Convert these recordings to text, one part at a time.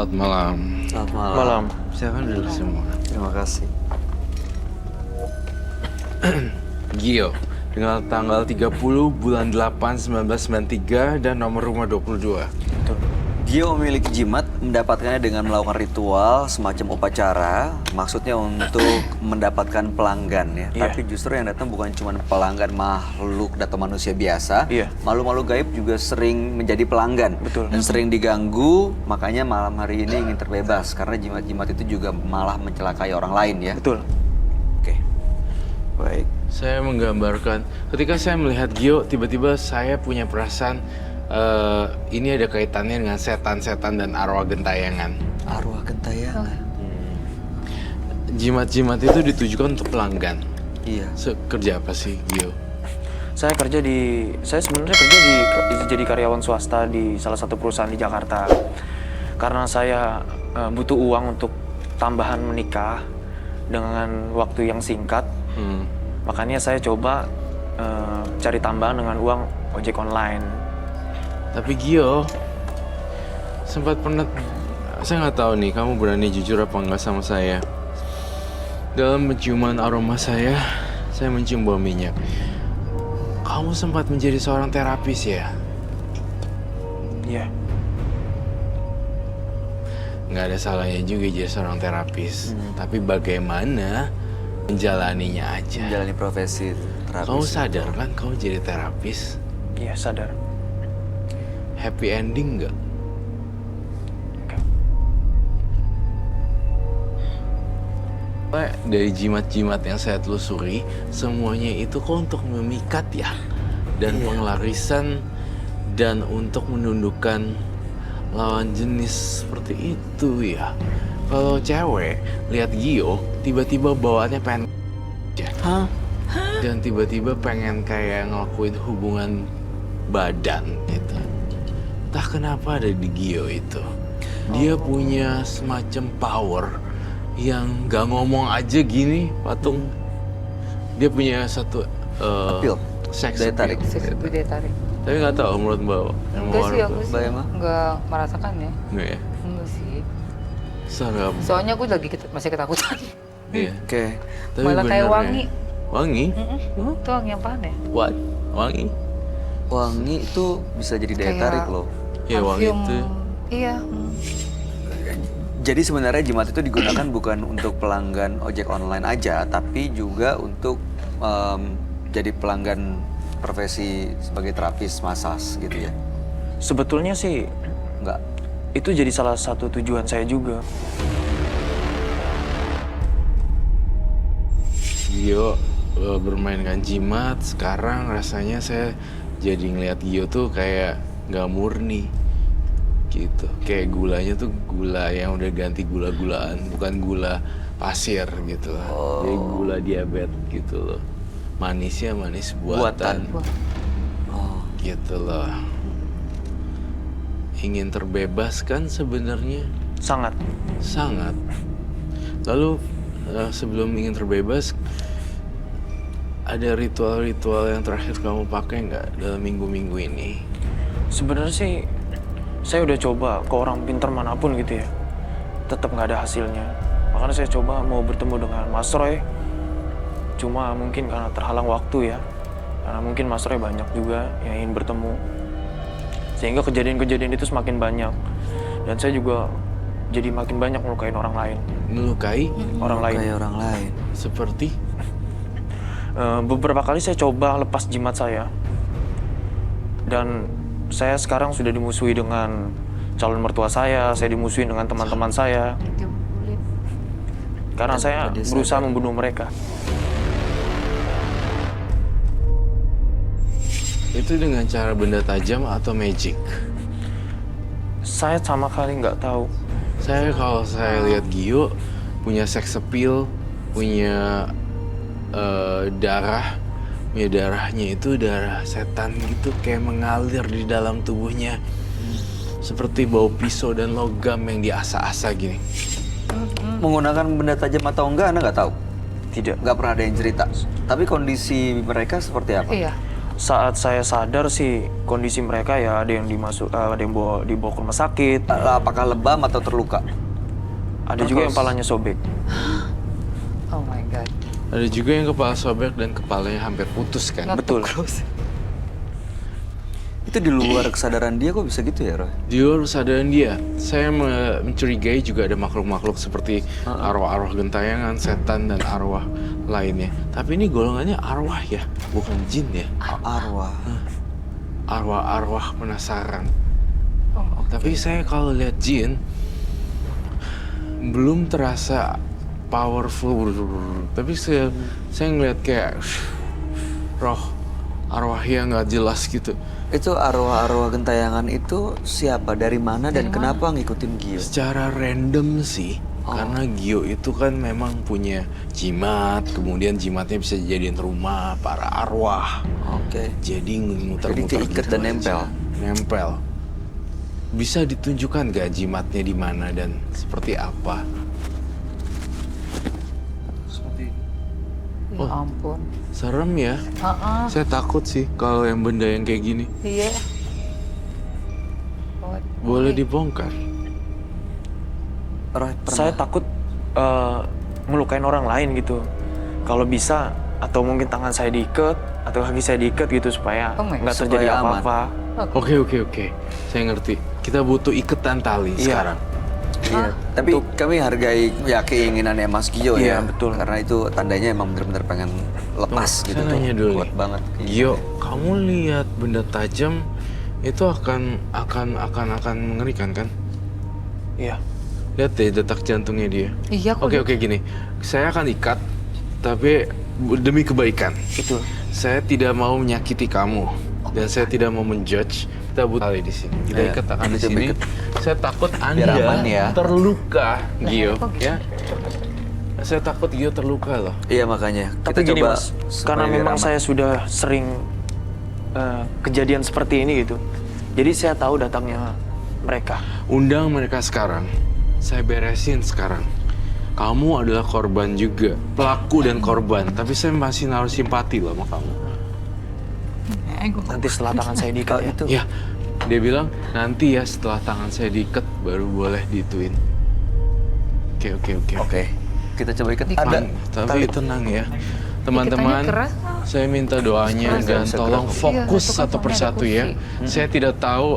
Selamat malam. Selamat malam. Malam. Silakan duduk semua. Terima kasih. Gio, dengan tanggal 30 bulan 8 1993 dan nomor rumah 22. Betul. Gio memiliki jimat mendapatkannya dengan melakukan ritual semacam upacara, maksudnya untuk mendapatkan pelanggan ya. Iya. Tapi justru yang datang bukan cuma pelanggan makhluk atau manusia biasa. Iya. Makhluk-makhluk gaib juga sering menjadi pelanggan. Betul. Dan sering diganggu, makanya malam hari ini ingin terbebas karena jimat-jimat itu juga malah mencelakai orang lain ya. Betul. Oke. Baik. Saya menggambarkan, ketika saya melihat Gio, tiba-tiba saya punya perasaan ini ada kaitannya dengan setan-setan dan arwah gentayangan. Arwah gentayangan. Jimat-jimat itu ditujukan untuk pelanggan. Iya. Kerja apa sih, Gio? Saya sebenarnya kerja jadi karyawan swasta di salah satu perusahaan di Jakarta. Karena saya butuh uang untuk tambahan menikah dengan waktu yang singkat. Makanya saya coba cari tambahan dengan uang ojek online. Tapi Gio, sempat pernah, saya nggak tahu nih, kamu berani jujur apa nggak sama saya. Dalam penciuman aroma saya mencium bau minyak. Kamu sempat menjadi seorang terapis ya? Iya. Nggak ada salahnya juga jadi seorang terapis. Tapi bagaimana menjalaninya aja. Menjalani profesi terapis. Kamu sadar kan kamu jadi terapis? Iya, sadar. Happy ending nggak? Dari jimat-jimat yang saya telusuri, semuanya itu kok untuk memikat ya. Dan pengelarisan dan untuk menundukkan lawan jenis seperti itu ya. Kalau cewek lihat Gio, tiba-tiba bawaannya pengen Hah? dan tiba-tiba pengen kayak ngelakuin hubungan badan gitu. Entah kenapa ada di Gio itu. Dia punya semacam power yang gak ngomong aja gini, patung. Dia punya satu Appeal. seks Daya tarik. appeal. Seks daya tarik. Tapi nggak tahu menurut Mbak. Enggak sih, aku sih Mbak Emma? enggak merasakan ya. Enggak ya? Enggak sih. Serem. Soalnya aku lagi masih ketakutan. Iya. Oke. Tapi Malah kayak bener wangi. ya. Wangi? Itu wangi yang panas ya? What? Wangi? Wangi itu bisa jadi daya Kayak tarik loh. Ya wangi Parfum. itu. Iya. Jadi sebenarnya jimat itu digunakan bukan untuk pelanggan ojek online aja, tapi juga untuk jadi pelanggan profesi sebagai terapis massage gitu ya. Sebetulnya sih Enggak. itu jadi salah satu tujuan saya juga. Gio bermainkan jimat, sekarang rasanya saya jadi ngeliat Gio tuh kayak nggak murni gitu. Kayak gulanya tuh gula yang udah ganti gula-gulaan, bukan gula pasir gitu lah. Jadi gula diabetes gitu loh. Manisnya manis buatan. Oh. Gitu loh. Ingin terbebas kan sebenarnya? Sangat. Sangat. Lalu sebelum ingin terbebas, ada ritual-ritual yang terakhir kamu pakai nggak dalam minggu-minggu ini? Sebenarnya sih saya udah coba ke orang pintar manapun gitu ya. Tetap nggak ada hasilnya. Makanya saya coba mau bertemu dengan Mas Roy. Cuma mungkin karena terhalang waktu ya. Karena mungkin Mas Roy banyak juga yang ingin bertemu. Sehingga kejadian-kejadian itu semakin banyak. Dan saya juga jadi makin banyak melukain orang lain. Melukai? Orang lain. Kayak orang lain. Seperti? Beberapa kali saya coba lepas jimat saya. Dan saya sekarang sudah dimusuhi dengan calon mertua saya dimusuhi dengan teman-teman saya. Karena saya berusaha membunuh mereka. Itu dengan cara benda tajam atau magic? Saya sama kali nggak tahu. Kalau saya lihat Gio punya sex appeal, punya darah, punya darahnya itu darah setan gitu, kayak mengalir di dalam tubuhnya. Seperti bau pisau dan logam yang diasah-asah gini. Menggunakan benda tajam atau enggak, Anda nggak tahu? Tidak. Nggak pernah ada yang cerita. Tapi kondisi mereka seperti apa? Iya. saat saya sadar sih kondisi mereka ya ada yang ada yang dibawa ke rumah sakit, Apakah lebam atau terluka? ada juga yang palanya sobek. Oh my god. Ada juga yang kepala sobek dan kepalanya hampir putus kan. Not Betul. too close. Itu di luar kesadaran dia kok bisa gitu ya, Roy? Di luar kesadaran dia, saya mencurigai juga ada makhluk-makhluk seperti arwah-arwah gentayangan, setan, dan arwah lainnya. Tapi ini golongannya arwah ya, bukan jin ya. Arwah. Arwah-arwah penasaran. Oh, Tapi saya kalau lihat jin, belum terasa powerful. Tapi saya ngeliat kayak roh arwah yang nggak jelas gitu. Itu arwah-arwah gentayangan itu siapa, dari mana, dan kenapa ngikutin Gio? Secara random sih, karena Gio itu kan memang punya jimat, kemudian jimatnya bisa dijadiin rumah para arwah. Oke. Jadi muter-muter Jadi keiket gitu dan nempel? aja. Nempel. Bisa ditunjukkan gak jimatnya di mana dan seperti apa? ya ampun. Serem ya. Saya takut sih kalau yang benda yang kayak gini. Iya. Oh, Boleh dibongkar. Roy, pernah? Saya takut melukain orang lain gitu. Kalau bisa atau mungkin tangan saya diikat atau kaki saya diikat gitu supaya Oh my God. nggak terjadi Supaya aman. apa-apa. Oke. Saya ngerti. Kita butuh iketan tali Iya. sekarang. Iya, tapi kami hargai ya keinginannya Mas Gio Iya, ya. betul. Karena itu tandanya emang bener-bener pengen lepas gitu. Saya nanya dulu Kuat nih. banget. Gio, kamu lihat benda tajam itu akan mengerikan kan? Iya. Lihat deh detak jantungnya dia. Iya kok. Oke gini. Saya akan ikat, tapi demi kebaikan. Itu. Saya tidak mau menyakiti kamu dan saya tidak mau menjudge. Kita butuh tali di sini. Kita Iya, ikat tangan di kita sini. ikat. Saya takut Biar Anda aman ya. terluka, Gio, kok gitu? ya. Saya takut Gio terluka loh. Iya makanya. Tapi Kita gini coba Mas, supaya karena biar memang aman. saya sudah sering kejadian seperti ini gitu. Jadi saya tahu datangnya mereka. Undang mereka sekarang. Saya beresin sekarang. Kamu adalah korban juga, pelaku dan korban. Tapi saya masih naruh simpati loh sama kamu. Nanti setelah tangan saya diikat ya. Itu. Ya, dia bilang nanti ya setelah tangan saya diikat baru boleh dituin. Oke. Oke. Kita coba ikat. Diikat. Ada. Tapi tenang ya, teman-teman. Iketannya keras. Saya minta doanya dan Bisa tolong gerak. fokus Iya, itu kan satu soalnya ada persatu ya. kursi. Saya tidak tahu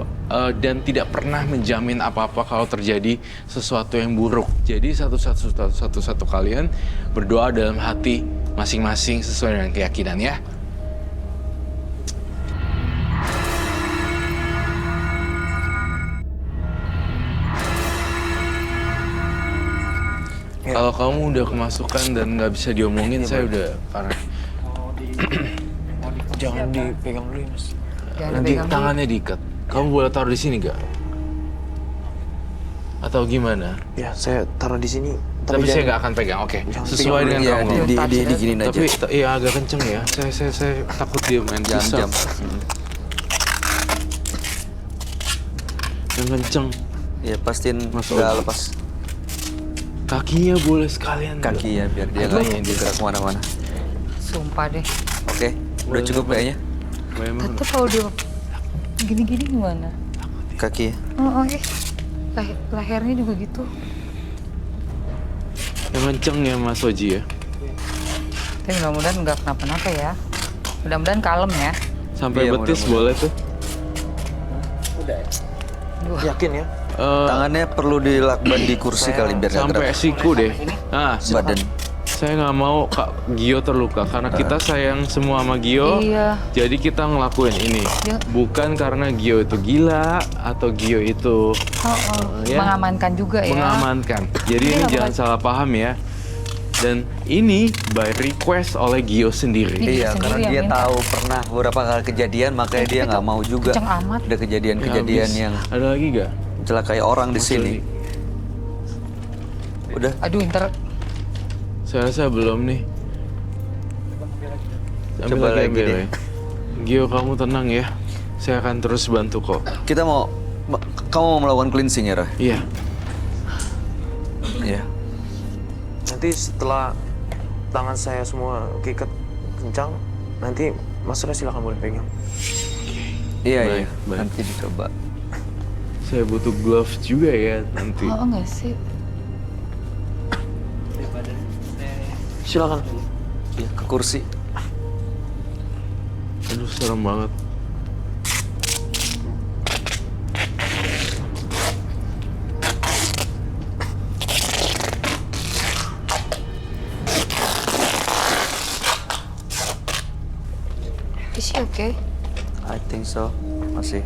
dan tidak pernah menjamin apa-apa kalau terjadi sesuatu yang buruk. Jadi satu-satu kalian berdoa dalam hati masing-masing sesuai dengan keyakinan ya. Kalau kamu udah kemasukan dan nggak bisa diomongin, saya udah parah. Jangan dipegang dulu ya Mas. Jangan Nanti dipegang dulu. tangannya diikat. Kamu boleh taruh di sini gak? Atau gimana? Ya saya taruh di sini. Tapi saya jangan- nggak akan pegang. Oke, Jangan sesuai pegang dengan Iya, kamu. diginin aja. Tapi iya agak kenceng ya. Saya takut dia main pisau. Jam-jam. Yang kenceng. Iya, pastiin Masuk. nggak lepas Kakinya boleh sekalian. nggak? kaki ya biar dia Aduh. nggak gerak kemana-mana. Sumpah deh. Oke, udah Boleh cukup lepas. kayaknya Memang. Tetep kalau dia gini-gini gimana? kaki. Ya. Oh, lehernya juga gitu. Yang kenceng ya Mas Oji ya. Tapi mudah-mudahan nggak kenapa-napa ya. Mudah-mudahan kalem ya. Sampai Iya, betis mudah-mudahan. boleh tuh. Duh. Yakin ya? Tangannya perlu dilakban di kursi kali biar nggak Sampai gerak. siku deh. Nah, Badan. saya nggak mau Kak Gio terluka karena kita sayang semua sama Gio. Iya. Jadi kita ngelakuin ini. Ya. Bukan karena Gio itu gila atau Gio itu ya. Mengamankan juga ya. mengamankan. Jadi Iya, ini bukan- jangan salah paham ya. Dan ini by request oleh Gio sendiri. Iya, Iya. karena sendiri dia yang minta. tahu pernah beberapa kali kejadian, makanya dia nggak mau juga. Kenceng amat. Ada kejadian-kejadian Habis. yang Ada lagi gak? celakai orang di sini. Udah, Aduh, ntar Saya rasa belum nih. Coba lagi ambil deh. ya. Gio kamu tenang ya. Saya akan terus bantu kok. kita kamu mau melakukan cleansing ya, Roh? Iya. Iya. Nanti setelah tangan saya semua keikat kencang, Nanti Mas Roy silakan boleh pegang. Iya, Baik, iya. baik. Nanti dicoba. Saya butuh gloves juga ya nanti. Oh enggak sih. Silakan. Iya, ke kursi. Aduh, serem banget. Is she okay? I think so. Masih.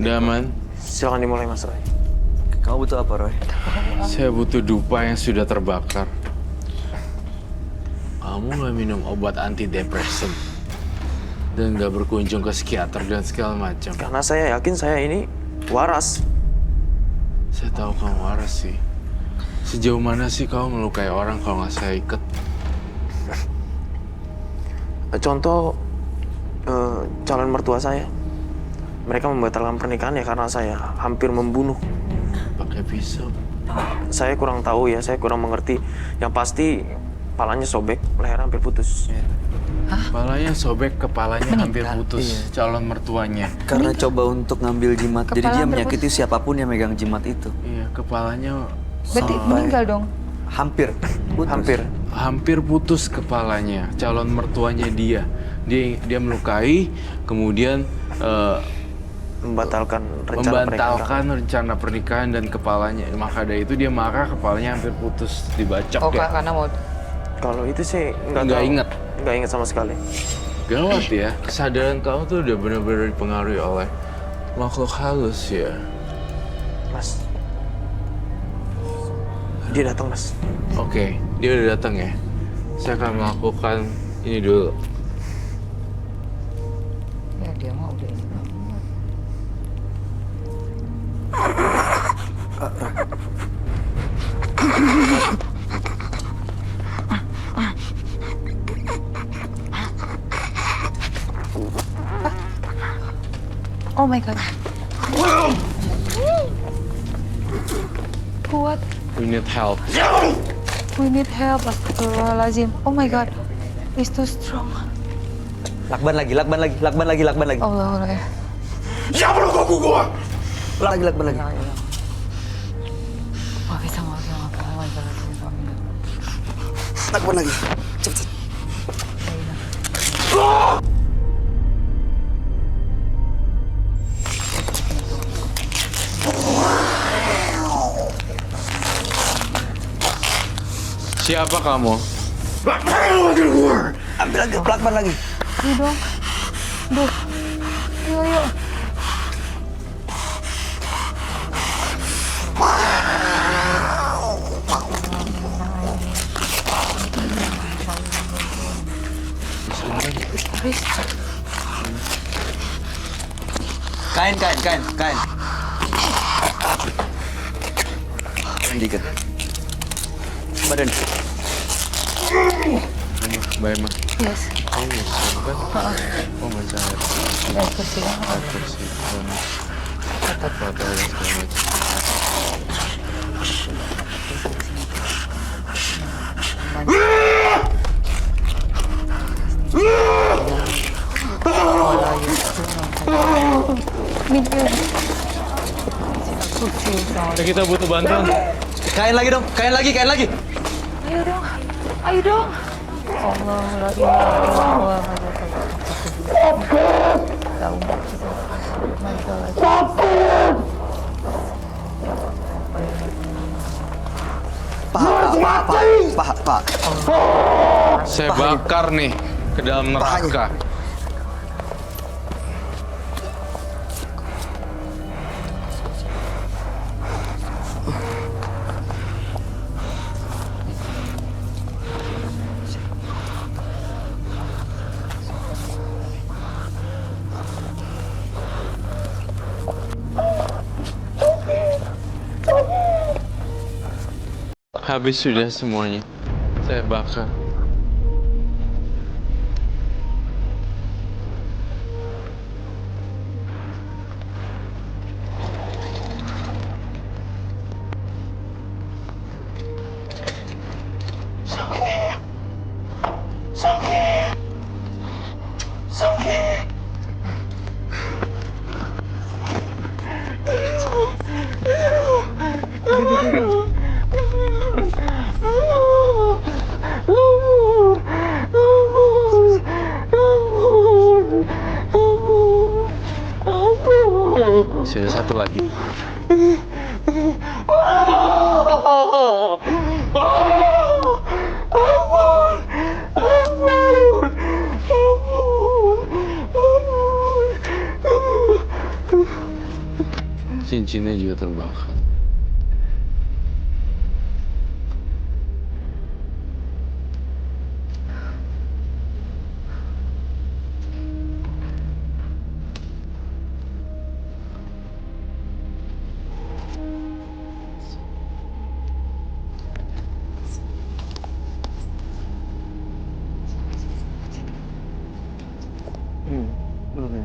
Udah aman? Silakan dimulai Mas Roy. Kamu butuh apa, Roy? Saya butuh dupa yang sudah terbakar. Kamu nggak minum obat antidepresan dan nggak berkunjung ke psikiater dan segala macam. Karena saya yakin saya ini waras. Saya tahu kamu waras sih. Sejauh mana sih kau melukai orang kalau nggak saya ikat? Contoh calon mertua saya. Mereka membatalkan pernikahannya karena saya hampir membunuh. Pakai pisau. Saya kurang tahu ya, saya kurang mengerti. Yang pasti kepalanya sobek, leher hampir putus. Kepalanya sobek, kepalanya hampir putus. Calon mertuanya. Karena coba untuk ngambil jimat. Jadi Kepala dia hampir menyakiti siapapun yang megang jimat itu. Iya, kepalanya Berarti meninggal dong. Hampir. Putus. hampir putus kepalanya. Calon mertuanya dia. Dia melukai, kemudian Membatalkan rencana pernikahan dan kepalanya. Maka dari itu dia marah, kepalanya hampir putus, dibacok Oh ya. karena mau. Kalau itu sih Nggak tahu. ingat. Nggak ingat sama sekali. Gawat ya, kesadaran kamu tuh udah benar-benar dipengaruhi oleh makhluk halus ya. Mas. Dia datang, Mas. Oke, dia udah datang ya. Saya akan melakukan ini dulu. Ya dia mau udah ini banget. Oh my god. Kuat. We need help. We need help. Astagfirullahaladzim. Oh my god. It's too strong. Lakban lagi. Allah. Lakban lagi. Wah bisa Lakban lagi. Cepet. Siapa kamu? Ambil lagi, lakban lagi. Ayo dong. Duh. Ayo. Kain. Dikit. Badan. Baik, Ma. Yes. Oh, kan? Oh, macam Ya kursi kan. kursi. Foto dan segala macam. Mikir. Kursi sama. Kita butuh bantuan. Kain lagi dong. Ayo dong. Ayo dong. Allah la ilaha Pak. Saya bakar nih ke dalam neraka. Habis sudah semuanya. Saya bakar. masih ada satu lagi. Cincinnya juga terbakar. Belum ya.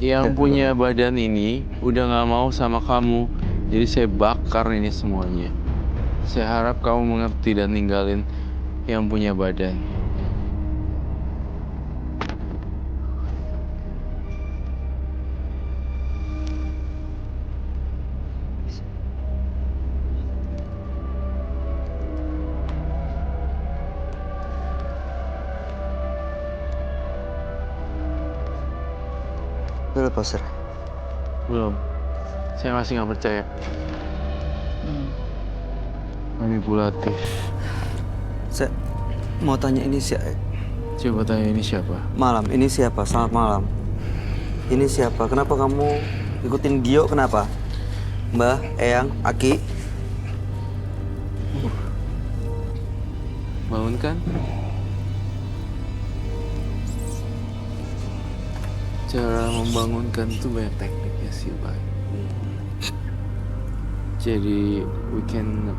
Yang punya badan ini udah nggak mau sama kamu, jadi saya bakar ini semuanya. Saya harap kamu mengerti dan ninggalin yang punya badan. Udah lepas, Sir. Belum. Saya masih nggak percaya. Manipulatif. Saya mau tanya ini siapa? Coba tanya ini siapa? Malam, ini siapa? Selamat malam. Ini siapa? Kenapa kamu ikutin Gio? Kenapa? Mbah, Eyang, Aki? Bangunkan. Cara membangunkan itu banyak tekniknya sih, Pak. Jadi we can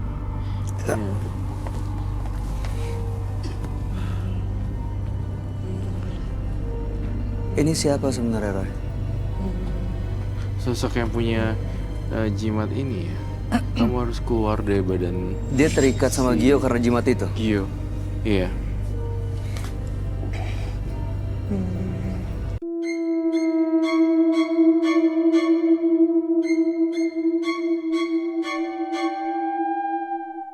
Ini siapa sebenarnya, Roy? sosok yang punya jimat ini ya. Kamu harus keluar dari badan Dia terikat sama Gio karena jimat itu. Gio. Iya.